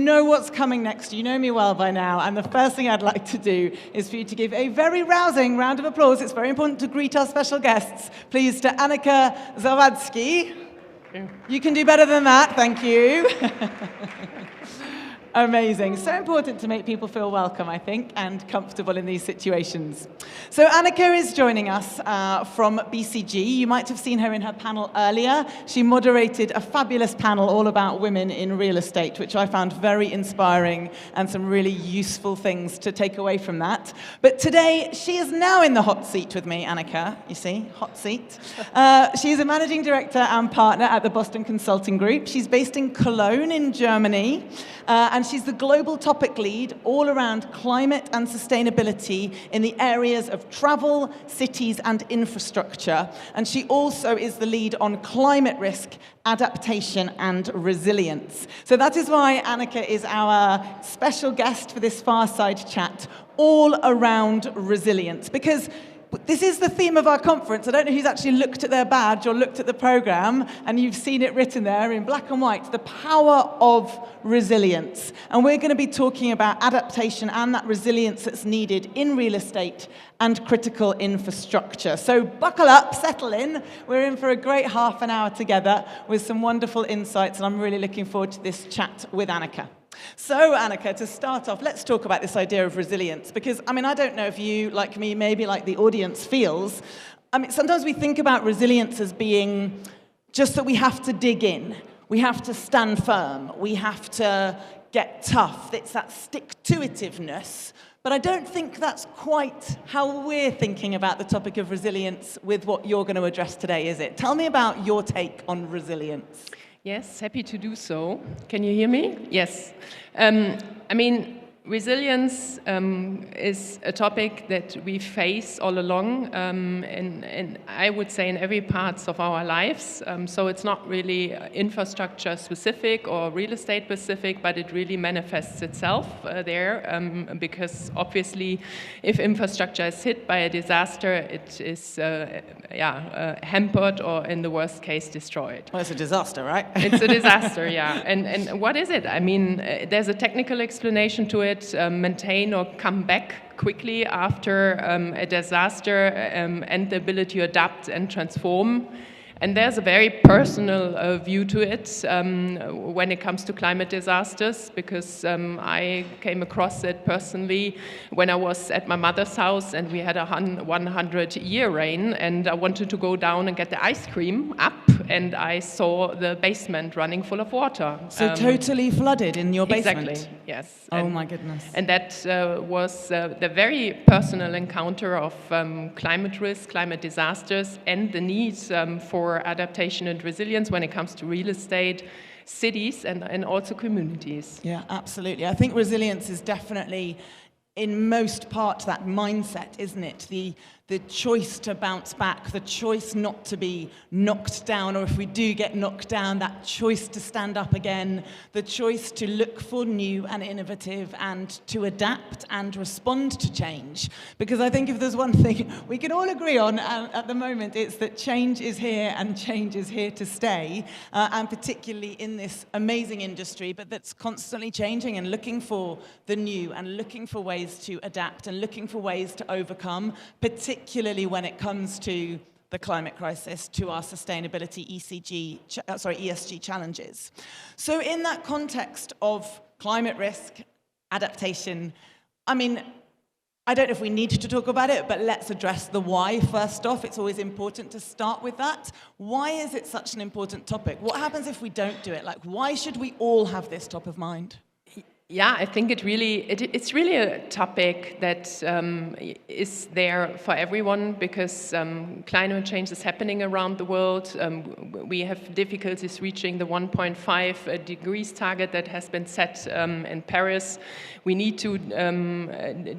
know what's coming next. You know me well by now. And the first thing I'd like to do is for you to give a very rousing round of applause. It's very important to greet our special guests. Please, to Annika Zawadzki. You can do better than that. Thank you. Amazing. So important to make people feel welcome, I think, and comfortable in these situations. So Annika is joining us from BCG. You might have seen her in her panel earlier. She moderated a fabulous panel all about women in real estate, which I found very inspiring and some really useful things to take away from that. But today, she is now in the hot seat with me, Annika. You see, hot seat. She is a managing director and partner at the Boston Consulting Group. She's based in Cologne in Germany. And she's the global topic lead all around climate and sustainability in the areas of travel, cities, and infrastructure. And she also is the lead on climate risk, adaptation, and resilience. So that is why Annika is our special guest for this fireside chat, all around resilience. Because this is the theme of our conference. I don't know who's actually looked at their badge or looked at the program, and you've seen it written there in black and white, the power of resilience. And we're going to be talking about adaptation and that resilience that's needed in real estate and critical infrastructure. So buckle up, settle in. We're in for a great half an hour together with some wonderful insights, and I'm really looking forward to this chat with Annika. So, Annika, to start off, let's talk about this idea of resilience, because, I don't know if you, like me, maybe like the audience feels, sometimes we think about resilience as being just that we have to dig in, we have to stand firm, we have to get tough, it's that stick-to-itiveness, but I don't think that's quite how we're thinking about the topic of resilience with what you're going to address today, is it? Tell me about your take on resilience. Yes, happy to do so. Can you hear me? Yes. Resilience is a topic that we face all along, and I would say in every parts of our lives. So it's not really infrastructure specific or real estate specific, but it really manifests itself there, because obviously if infrastructure is hit by a disaster, it is hampered or in the worst case destroyed. Well, it's a disaster, right? It's a disaster, yeah. And what is it? There's a technical explanation to it. Maintain or come back quickly after a disaster, and the ability to adapt and transform. And there's a very personal view to it when it comes to climate disasters, because I came across it personally when I was at my mother's house and we had a 100-year rain, and I wanted to go down and get the ice cream up, and I saw the basement running full of water. So totally flooded in your basement? Exactly, yes. Oh my goodness. And that was the very personal encounter of climate risk, climate disasters, and the need for adaptation and resilience when it comes to real estate, cities, and also communities. Yeah, absolutely. I think resilience is definitely, in most part, that mindset, isn't it? The choice to bounce back, the choice not to be knocked down, or if we do get knocked down, that choice to stand up again, the choice to look for new and innovative and to adapt and respond to change. Because I think if there's one thing we can all agree on at the moment, it's that change is here and change is here to stay, and particularly in this amazing industry, but that's constantly changing and looking for the new and looking for ways to adapt and looking for ways to overcome, particularly when it comes to the climate crisis, to our sustainability ESG challenges. So in that context of climate risk, adaptation, I don't know if we need to talk about it, but let's address the why first off. It's always important to start with that. Why is it such an important topic? What happens if we don't do it? Why should we all have this top of mind? Yeah, I think it's really a topic that is there for everyone, because climate change is happening around the world. We have difficulties reaching the 1.5 degrees target that has been set in Paris. We need to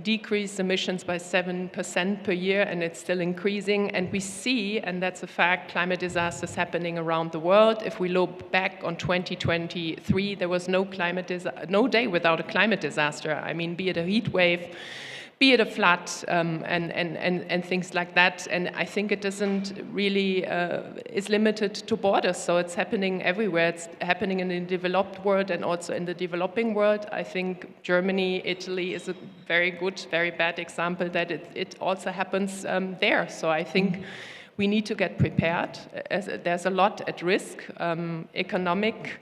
decrease emissions by 7% per year, and it's still increasing. And we see, and that's a fact, climate disasters happening around the world. If we look back on 2023, there was no day without a climate disaster. Be it a heat wave, be it a flood and things like that. And I think it doesn't really is limited to borders. So it's happening everywhere. It's happening in the developed world and also in the developing world. I think Germany, Italy is a very good, very bad example that it also happens there. So I think we need to get prepared. There's a lot at risk, economically.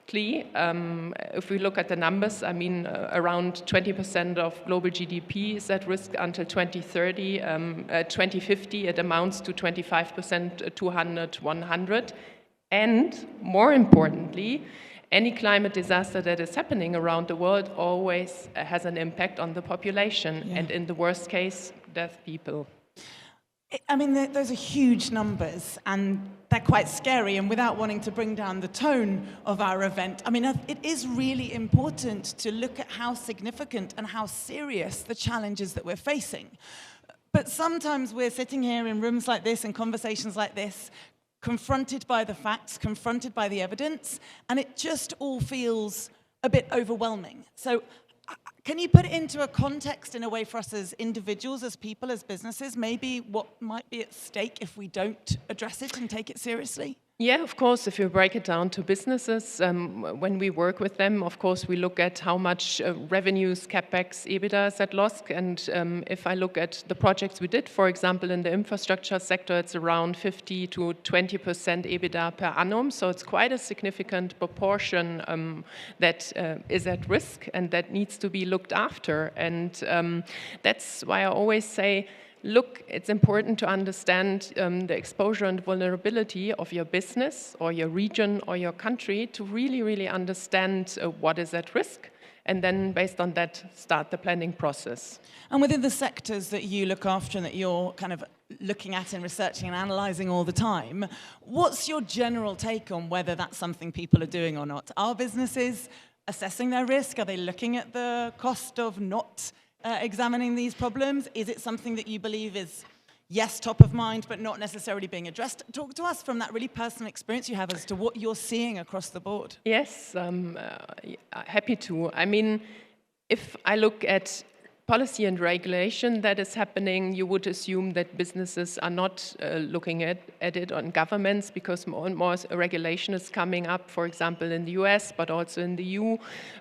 If we look at the numbers, I mean, around 20% of global GDP is at risk until 2030. 2050, it amounts to 25%, 200, 100. And more importantly, any climate disaster that is happening around the world always has an impact on the population, and in the worst case, death people. I mean, those are huge numbers, and they're quite scary. And without wanting to bring down the tone of our event, I mean, it is really important to look at how significant and how serious the challenges that we're facing. But sometimes we're sitting here in rooms like this and conversations like this, confronted by the facts, confronted by the evidence, and it just all feels a bit overwhelming. So can you put it into a context in a way for us as individuals, as people, as businesses, maybe what might be at stake if we don't address it and take it seriously? Yeah, of course, if you break it down to businesses, when we work with them, of course, we look at how much revenues, capex, EBITDA is at loss. And if I look at the projects we did, for example, in the infrastructure sector, it's around 50 to 20% EBITDA per annum. So it's quite a significant proportion that is at risk and that needs to be looked after. And that's why I always say, look, it's important to understand the exposure and vulnerability of your business or your region or your country to really, really understand what is at risk, and then based on that, start the planning process. And within the sectors that you look after and that you're kind of looking at and researching and analysing all the time, what's your general take on whether that's something people are doing or not? Are businesses assessing their risk? Are they looking at the cost of not examining these problems? Is it something that you believe is, yes, top of mind, but not necessarily being addressed? Talk to us from that really personal experience you have as to what you're seeing across the board. Yes, happy to. I mean, if I look at policy and regulation that is happening, you would assume that businesses are not looking at it on governments, because more and more regulation is coming up, for example, in the US, but also in the EU,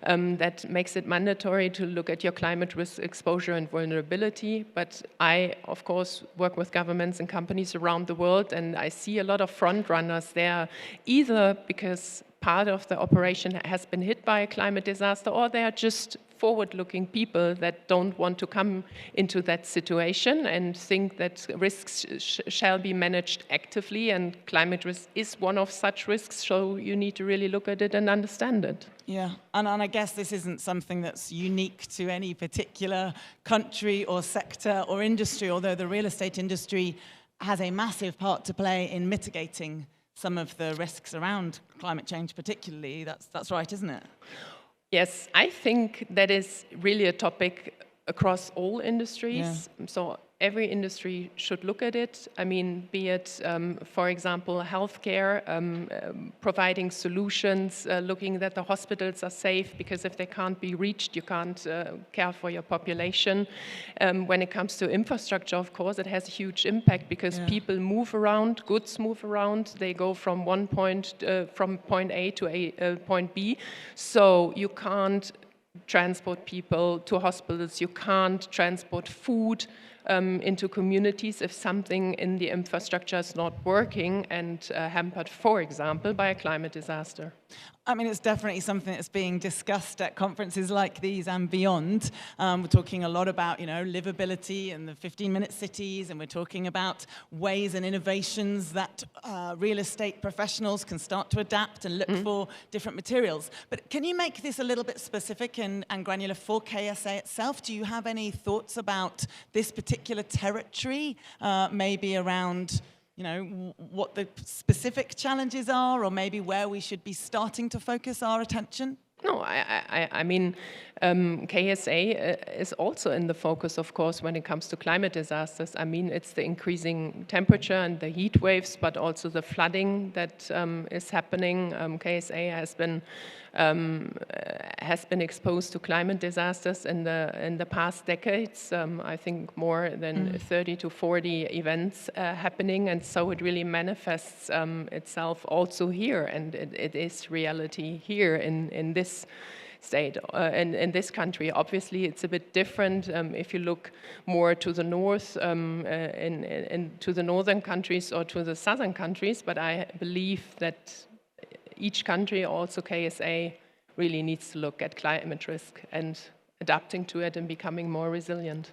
that makes it mandatory to look at your climate risk exposure and vulnerability. But I, of course, work with governments and companies around the world, and I see a lot of front runners there, either because part of the operation has been hit by a climate disaster, or they are just forward-looking people that don't want to come into that situation and think that risks shall be managed actively, and climate risk is one of such risks, so you need to really look at it and understand it. Yeah, and I guess this isn't something that's unique to any particular country or sector or industry, although the real estate industry has a massive part to play in mitigating some of the risks around climate change particularly. That's right, isn't it? Yes, I think that is really a topic across all industries. Yeah. So every industry should look at it. I mean, be it, for example, healthcare, providing solutions, looking that the hospitals are safe, because if they can't be reached, you can't care for your population. When it comes to infrastructure, of course, it has a huge impact, because people move around, goods move around, they go from point A to point B. So you can't transport people to hospitals, you can't transport food into communities if something in the infrastructure is not working and hampered, for example, by a climate disaster. I mean, it's definitely something that's being discussed at conferences like these and beyond. We're talking a lot about, livability and the 15-minute cities, and we're talking about ways and innovations that real estate professionals can start to adapt and look for different materials. But can you make this a little bit specific and granular for KSA itself? Do you have any thoughts about this particular territory, maybe around what the specific challenges are, or maybe where we should be starting to focus our attention? No, I mean, KSA is also in the focus, of course, when it comes to climate disasters. I mean, it's the increasing temperature and the heat waves, but also the flooding that is happening. KSA has been exposed to climate disasters in the past decades. I think more than 30 to 40 events happening, and so it really manifests itself also here, and it is reality here in this state, in this country. Obviously, it's a bit different if you look more to the north, to the northern countries or to the southern countries, but I believe that each country, also KSA, really needs to look at climate risk and adapting to it and becoming more resilient.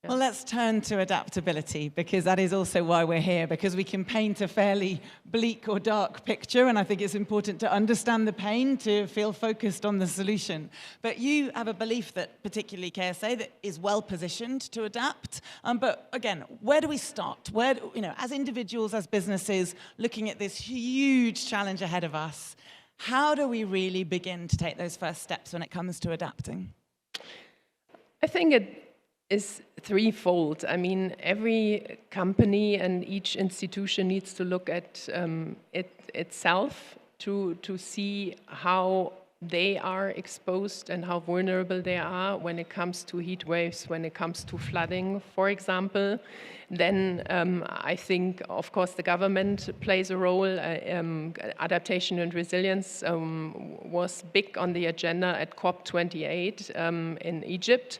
Well, let's turn to adaptability, because that is also why we're here, because we can paint a fairly bleak or dark picture, and I think it's important to understand the pain to feel focused on the solution. But you have a belief that, particularly KSA, that is well positioned to adapt. But again, where do we start? Where, as individuals, as businesses, looking at this huge challenge ahead of us, how do we really begin to take those first steps when it comes to adapting? I think it is threefold. I mean, every company and each institution needs to look at itself to see how they are exposed and how vulnerable they are when it comes to heat waves, when it comes to flooding, for example. Then I think, of course, the government plays a role. Adaptation and resilience was big on the agenda at COP28 in Egypt.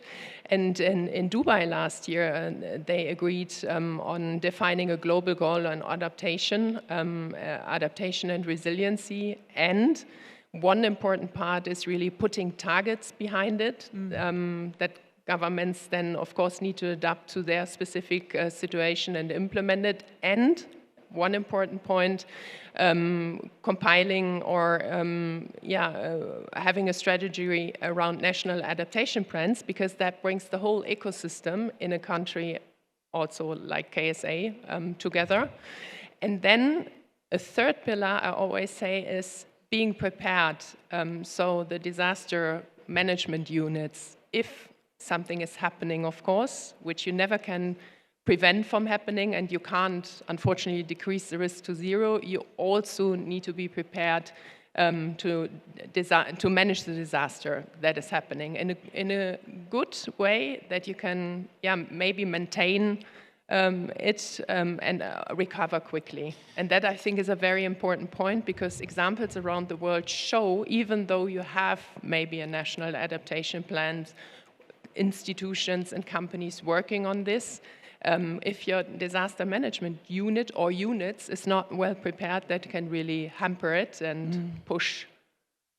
And in Dubai last year, they agreed on defining a global goal on adaptation and resiliency. And one important part is really putting targets behind it that governments then, of course, need to adapt to their specific situation and implement it. And one important point, compiling or having a strategy around national adaptation plans, because that brings the whole ecosystem in a country also like KSA together. And then a third pillar, I always say, is being prepared. So the disaster management units, if something is happening, of course, which you never can prevent from happening, and you can't, unfortunately, decrease the risk to zero, you also need to be prepared to manage the disaster that is happening in a good way that you can maybe maintain it and recover quickly. And that, I think, is a very important point, because examples around the world show, even though you have maybe a national adaptation plan, institutions and companies working on this, if your disaster management unit or units is not well prepared, that can really hamper it and push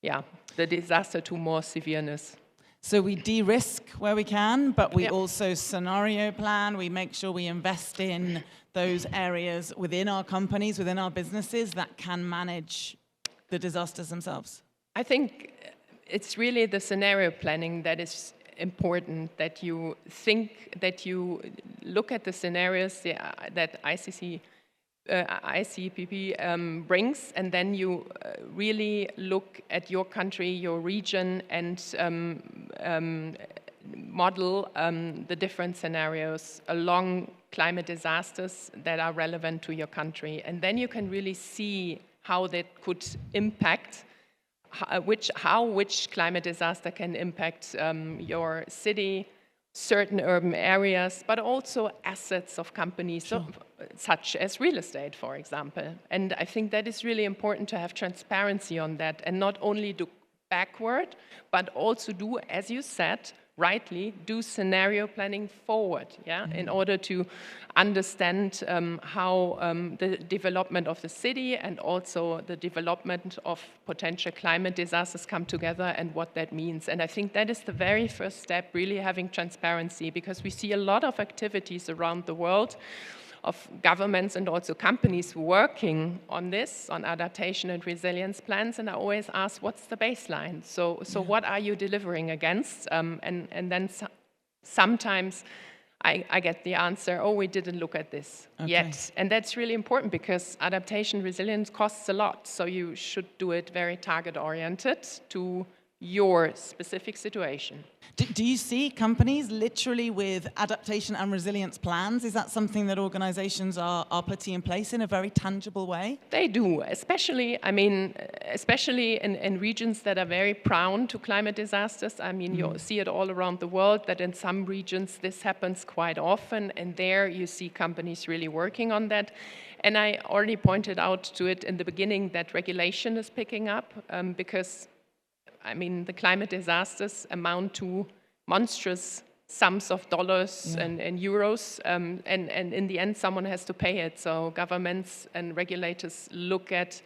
the disaster to more severeness. So we de-risk where we can, but we also scenario plan. We make sure we invest in those areas within our companies, within our businesses, that can manage the disasters themselves. I think it's really the scenario planning that is important, that you think, that you look at the scenarios that ICPP brings, and then you really look at your country, your region, and model the different scenarios along climate disasters that are relevant to your country. And then you can really see how that could impact which climate disaster can impact your city, certain urban areas, but also assets of companies, such as real estate, for example. And I think that is really important to have transparency on that, and not only do backward, but also do, as you said, rightly, do scenario planning forward, in order to understand how the development of the city and also the development of potential climate disasters come together and what that means. And I think that is the very first step, really having transparency, because we see a lot of activities around the world of governments and also companies working on this, on adaptation and resilience plans, and I always ask, what's the baseline? So what are you delivering against? And then sometimes I get the answer, oh, we didn't look at this yet. And that's really important, because adaptation resilience costs a lot, so you should do it very target-oriented to your specific situation. Do you see companies literally with adaptation and resilience plans? Is that something that organizations are putting in place in a very tangible way? They do, especially in regions that are very prone to climate disasters. I mean, you see it all around the world that in some regions this happens quite often, and there you see companies really working on that. And I already pointed out to it in the beginning that regulation is picking up because I mean, the climate disasters amount to monstrous sums of dollars and euros, and in the end, someone has to pay it. So governments and regulators look at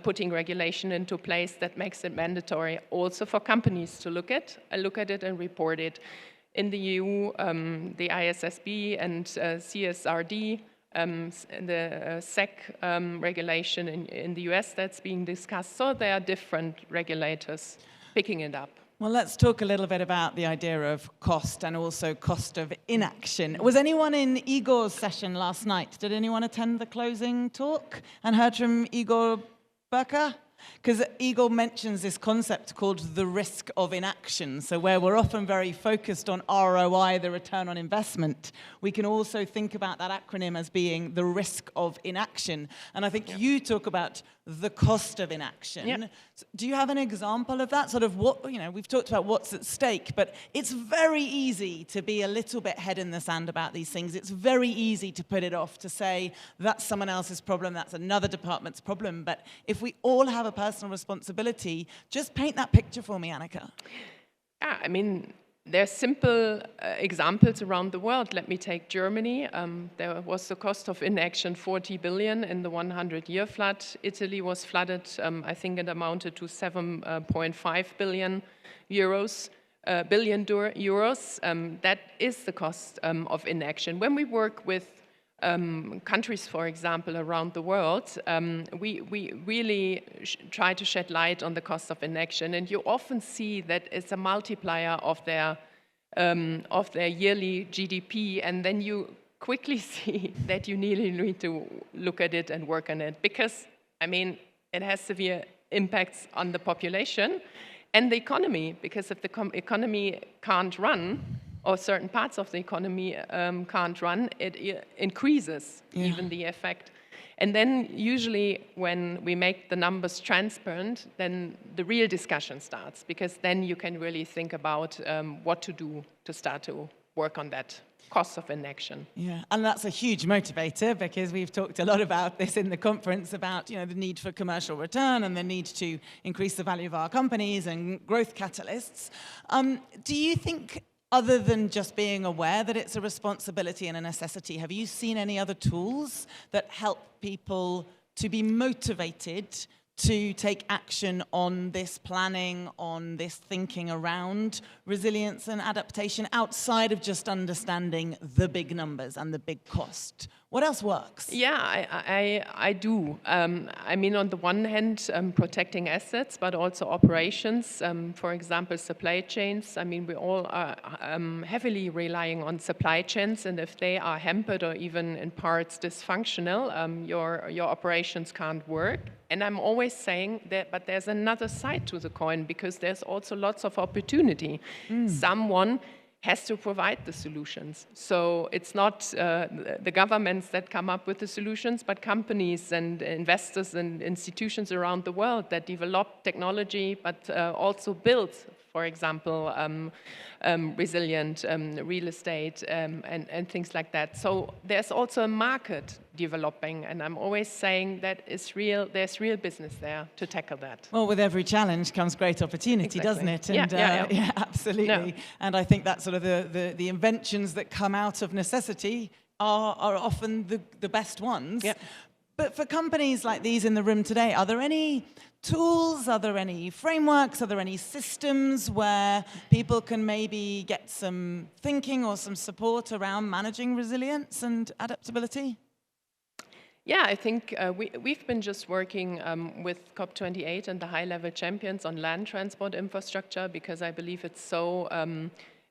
putting regulation into place that makes it mandatory also for companies to look at it and report it. In the EU, the ISSB and CSRD, the SEC regulation in the US that's being discussed. So there are different regulators picking it up. Well, let's talk a little bit about the idea of cost and also cost of inaction. Was anyone in Igor's session last night? Did anyone attend the closing talk and heard from Igor Berka? Because Igor mentions this concept called the risk of inaction. So where we're often very focused on ROI, the return on investment, we can also think about that acronym as being the risk of inaction. And I think you talk about the cost of inaction. Yeah. So do you have an example of that? Sort of what, we've talked about what's at stake, but it's very easy to be a little bit head in the sand about these things. It's very easy to put it off, to say that's someone else's problem, that's another department's problem. But if we all have a personal responsibility, just paint that picture for me, Annika. Yeah, I mean, there's simple examples around the world. Let me take Germany. There was the cost of inaction 40 billion in the 100-year flood. Italy was flooded. I think it amounted to 7.5 billion euros. That is the cost of inaction. When we work with countries, for example, around the world, we really try to shed light on the cost of inaction, and you often see that it's a multiplier of their yearly GDP, and then you quickly see that you really need to look at it and work on it, because, I mean, it has severe impacts on the population and the economy, because if the economy can't run, or certain parts of the economy can't run, it increases even the effect. And then usually when we make the numbers transparent, then the real discussion starts, because then you can really think about what to do to start to work on that cost of inaction. Yeah, and that's a huge motivator, because we've talked a lot about this in the conference, about the need for commercial return and the need to increase the value of our companies and growth catalysts. Do you think, other than just being aware that it's a responsibility and a necessity, have you seen any other tools that help people to be motivated to take action on this planning, on this thinking around resilience and adaptation, outside of just understanding the big numbers and the big cost? What else works? Yeah, I do. I mean, on the one hand, protecting assets, but also operations. For example, supply chains. I mean, we all are heavily relying on supply chains, and if they are hampered or even in parts dysfunctional, your operations can't work. And I'm always saying that, but there's another side to the coin, because there's also lots of opportunity. Someone has to provide the solutions. So it's not the governments that come up with the solutions, but companies and investors and institutions around the world that develop technology, but also build, for example, resilient real estate and things like that. So there's also a market developing, and I'm always saying that there's real business there to tackle that. Well, with every challenge comes great opportunity, doesn't it? And, yeah, absolutely. No. And I think that sort of the inventions that come out of necessity are often the best ones. Yeah. But for companies like these in the room today, are there any tools, are there any frameworks, are there any systems where people can maybe get some thinking or some support around managing resilience and adaptability? Yeah, I think we've been just working with COP28 and the high-level champions on land transport infrastructure, because I believe it's so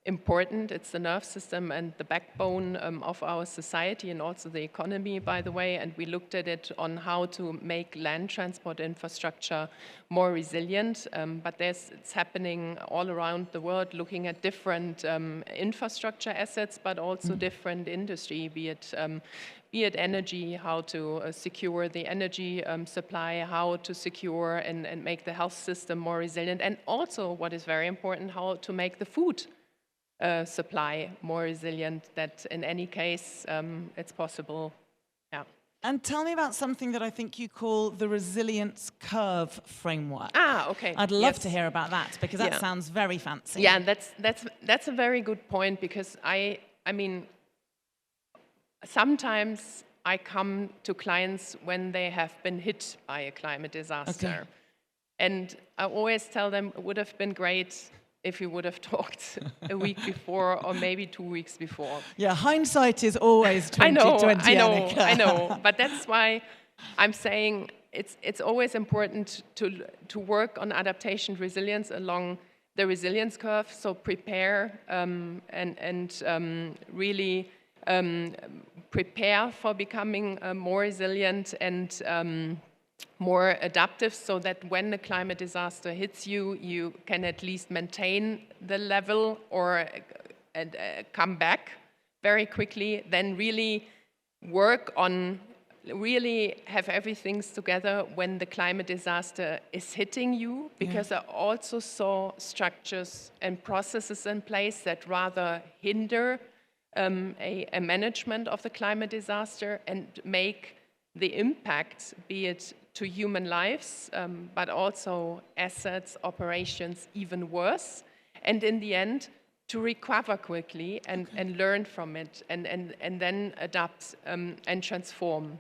important. It's the nerve system and the backbone of our society and also the economy, by the way. And we looked at it on how to make land transport infrastructure more resilient. But it's happening all around the world, looking at different infrastructure assets, but also different industry, be it energy, how to secure the energy supply, how to secure and make the health system more resilient, and also, what is very important, how to make the food supply more resilient, that in any case it's possible. Yeah. And tell me about something that I think you call the resilience curve framework. Ah, okay. I'd love to hear about that, because that sounds very fancy. Yeah, that's a very good point, because I mean, sometimes I come to clients when they have been hit by a climate disaster. Okay. And I always tell them it would have been great if you would have talked a week before or maybe 2 weeks before. Yeah, hindsight is always 20/20. I know. But that's why I'm saying it's always important to work on adaptation resilience along the resilience curve. So prepare and really prepare for becoming more resilient and more adaptive, so that when the climate disaster hits you, you can at least maintain the level or come back very quickly. Then really work on, really have everything together when the climate disaster is hitting you, because I also saw structures and processes in place that rather hinder a management of the climate disaster and make the impact, be it to human lives, but also assets, operations, even worse. And in the end, to recover quickly and learn from it and then adapt and transform.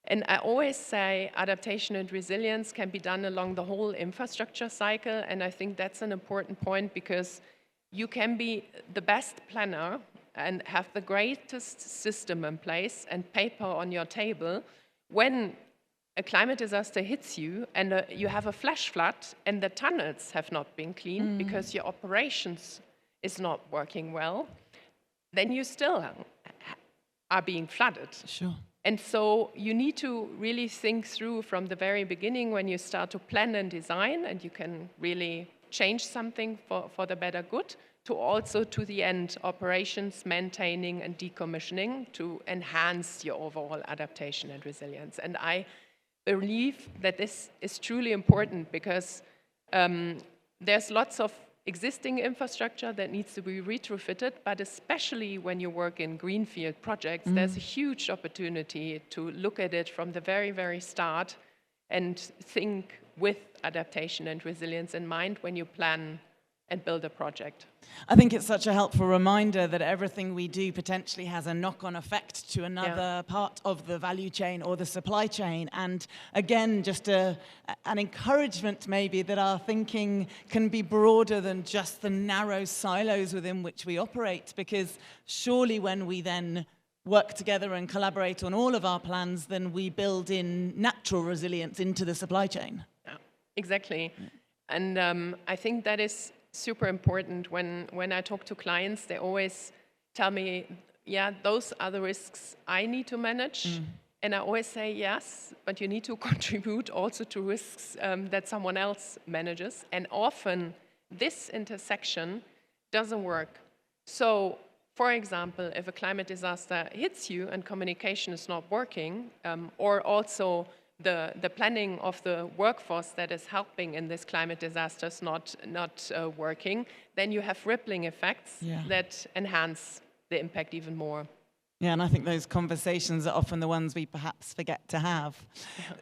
And I always say adaptation and resilience can be done along the whole infrastructure cycle. And I think that's an important point, because you can be the best planner and have the greatest system in place and paper on your table. When a climate disaster hits you and you have a flash flood and the tunnels have not been cleaned because your operations is not working well, then you still are being flooded. Sure. And so you need to really think through from the very beginning when you start to plan and design, and you can really change something for the better good, to also to the end, operations, maintaining and decommissioning to enhance your overall adaptation and resilience. And I believe that this is truly important, because there's lots of existing infrastructure that needs to be retrofitted, but especially when you work in greenfield projects, there's a huge opportunity to look at it from the very, very start and think with adaptation and resilience in mind when you plan and build a project. I think it's such a helpful reminder that everything we do potentially has a knock-on effect to another part of the value chain or the supply chain. And again, just an encouragement maybe that our thinking can be broader than just the narrow silos within which we operate, because surely when we then work together and collaborate on all of our plans, then we build in natural resilience into the supply chain. Yeah, exactly. And I think that is super important. When I talk to clients, they always tell me, yeah, those are the risks I need to manage. And I always say, yes, but you need to contribute also to risks that someone else manages. And often this intersection doesn't work. So, for example, if a climate disaster hits you and communication is not working, or also the planning of the workforce that is helping in this climate disaster is not working, then you have rippling effects that enhance the impact even more. Yeah, and I think those conversations are often the ones we perhaps forget to have.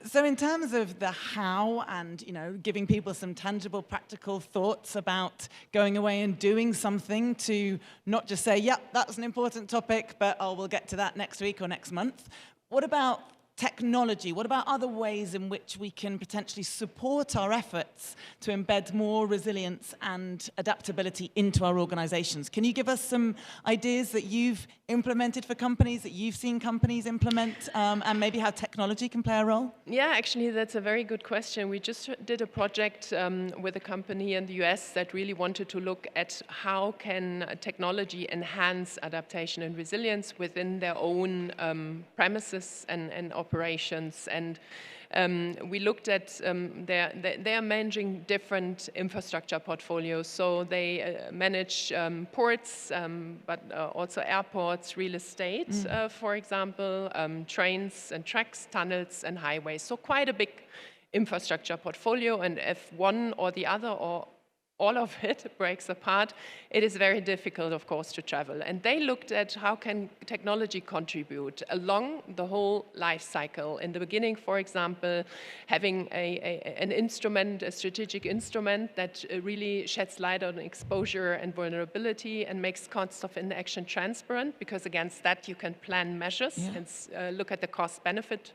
So in terms of the how and, giving people some tangible, practical thoughts about going away and doing something to not just say, yep, that's an important topic, but we'll get to that next week or next month. What about technology? What about other ways in which we can potentially support our efforts to embed more resilience and adaptability into our organizations? Can you give us some ideas that you've implemented for companies, that you've seen companies implement, and maybe how technology can play a role? Yeah, actually, that's a very good question. We just did a project with a company in the US that really wanted to look at how can technology enhance adaptation and resilience within their own premises and operations. And we looked at they are managing different infrastructure portfolios. So they manage ports, but also airports, real estate, for example, trains and tracks, tunnels and highways. So quite a big infrastructure portfolio. And if one or the other or all of it breaks apart, it is very difficult, of course, to travel. And they looked at how can technology contribute along the whole life cycle. In the beginning, for example, having an instrument, a strategic instrument that really sheds light on exposure and vulnerability and makes costs of inaction transparent, because against that you can plan measures and look at the cost-benefit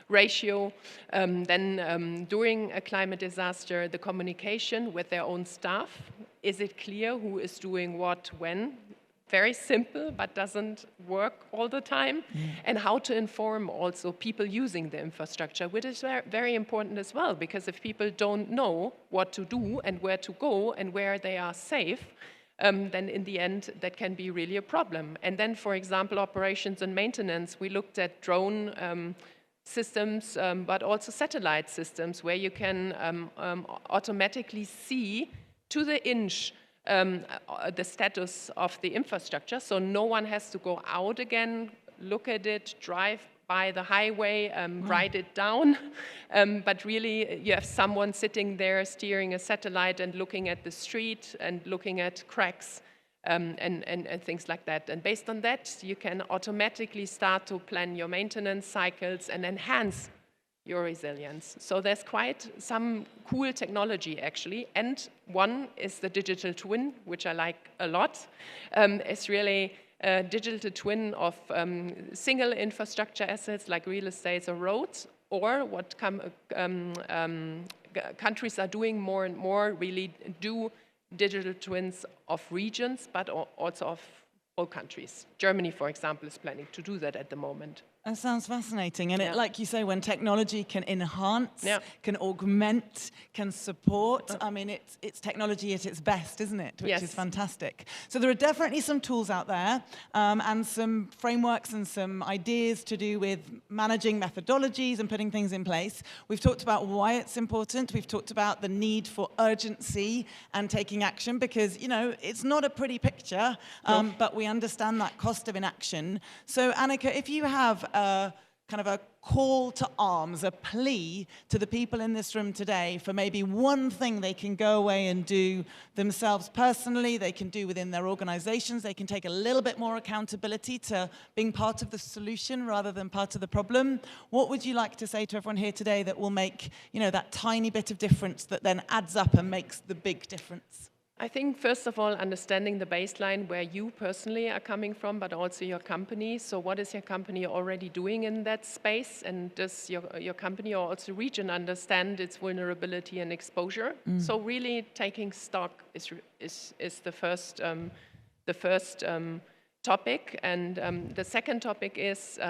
ratio. Then during a climate disaster, the communication with their own staff. Is it clear who is doing what when? Very simple, but doesn't work all the time. And how to inform also people using the infrastructure, which is very important as well, because if people don't know what to do and where to go and where they are safe, then in the end, that can be really a problem. And then, for example, operations and maintenance, we looked at drone systems, but also satellite systems where you can automatically see to the inch the status of the infrastructure. So no one has to go out again, look at it, drive by the highway, write it down. But really, you have someone sitting there steering a satellite and looking at the street and looking at cracks. And things like that. And based on that, you can automatically start to plan your maintenance cycles and enhance your resilience. So there's quite some cool technology, actually. And one is the digital twin, which I like a lot. It's really a digital twin of single infrastructure assets like real estate or roads, or what countries are doing more and more, really do digital twins of regions, but also of all countries. Germany, for example, is planning to do that at the moment. That sounds fascinating. And it, like you say, when technology can enhance, can augment, can support, I mean, it's technology at its best, isn't it? Which is fantastic. So there are definitely some tools out there and some frameworks and some ideas to do with managing methodologies and putting things in place. We've talked about why it's important. We've talked about the need for urgency and taking action because, you know, it's not a pretty picture, but we understand that cost of inaction. So, Annika, if you have kind of a call to arms, a plea to the people in this room today for maybe one thing they can go away and do themselves personally, they can do within their organizations, they can take a little bit more accountability to being part of the solution rather than part of the problem. What would you like to say to everyone here today that will make, you know, that tiny bit of difference that then adds up and makes the big difference? I think, first of all, understanding the baseline where you personally are coming from, but also your company. So what is your company already doing in that space? And does your company or also region understand its vulnerability and exposure? So really taking stock is the first topic. And the second topic is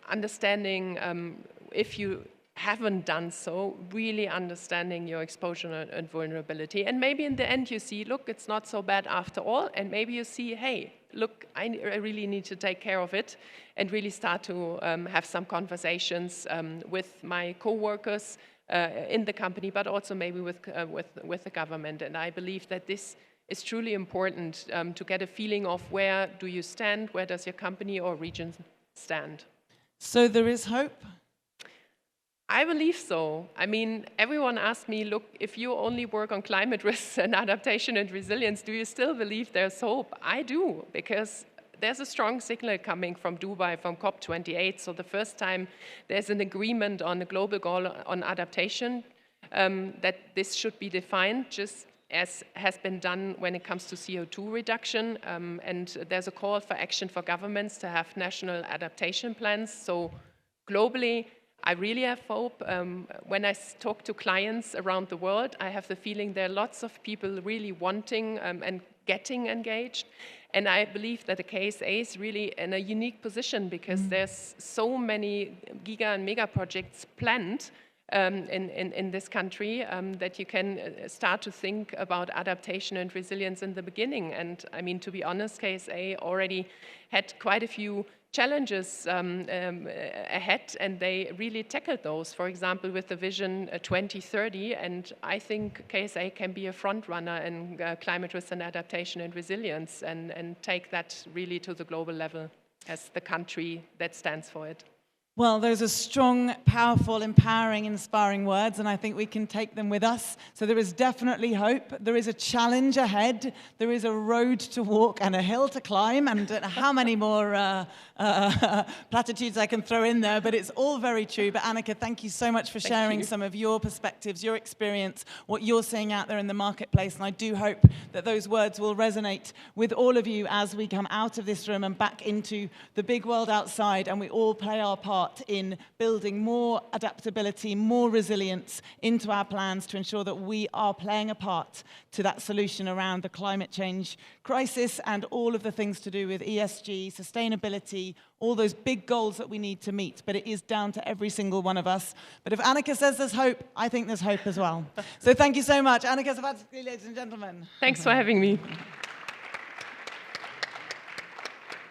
understanding if you haven't done so, really understanding your exposure and vulnerability. And maybe in the end you see, look, it's not so bad after all. And maybe you see, hey, look, I really need to take care of it and really start to have some conversations with my co-workers in the company, but also maybe with the government. And I believe that this is truly important to get a feeling of where do you stand, where does your company or region stand. So there is hope? I believe so. I mean, everyone asked me, look, if you only work on climate risks and adaptation and resilience, do you still believe there's hope? I do, because there's a strong signal coming from Dubai, from COP28. So the first time there's an agreement on a global goal on adaptation, that this should be defined just as has been done when it comes to CO2 reduction. And there's a call for action for governments to have national adaptation plans. So globally, I really have hope. When I talk to clients around the world, I have the feeling there are lots of people really wanting and getting engaged. And I believe that the KSA is really in a unique position because there's so many giga and mega projects planned in this country that you can start to think about adaptation and resilience in the beginning. And I mean, to be honest, KSA already had quite a few challenges ahead, and they really tackled those, for example, with the Vision 2030, and I think KSA can be a front runner in climate risk and adaptation and resilience and take that really to the global level as the country that stands for it. Well, those are strong, powerful, empowering, inspiring words, and I think we can take them with us. So there is definitely hope. There is a challenge ahead. There is a road to walk and a hill to climb, and how many more platitudes I can throw in there, but it's all very true. But Annika, thank you so much for sharing some of your perspectives, your experience, what you're seeing out there in the marketplace, and I do hope that those words will resonate with all of you as we come out of this room and back into the big world outside, and we all play our part in building more adaptability, more resilience into our plans to ensure that we are playing a part to that solution around the climate change crisis and all of the things to do with ESG, sustainability, all those big goals that we need to meet. But it is down to every single one of us. But if Annika says there's hope, I think there's hope as well. So thank you so much. Annika Zawadzki, ladies and gentlemen. Thanks for having me.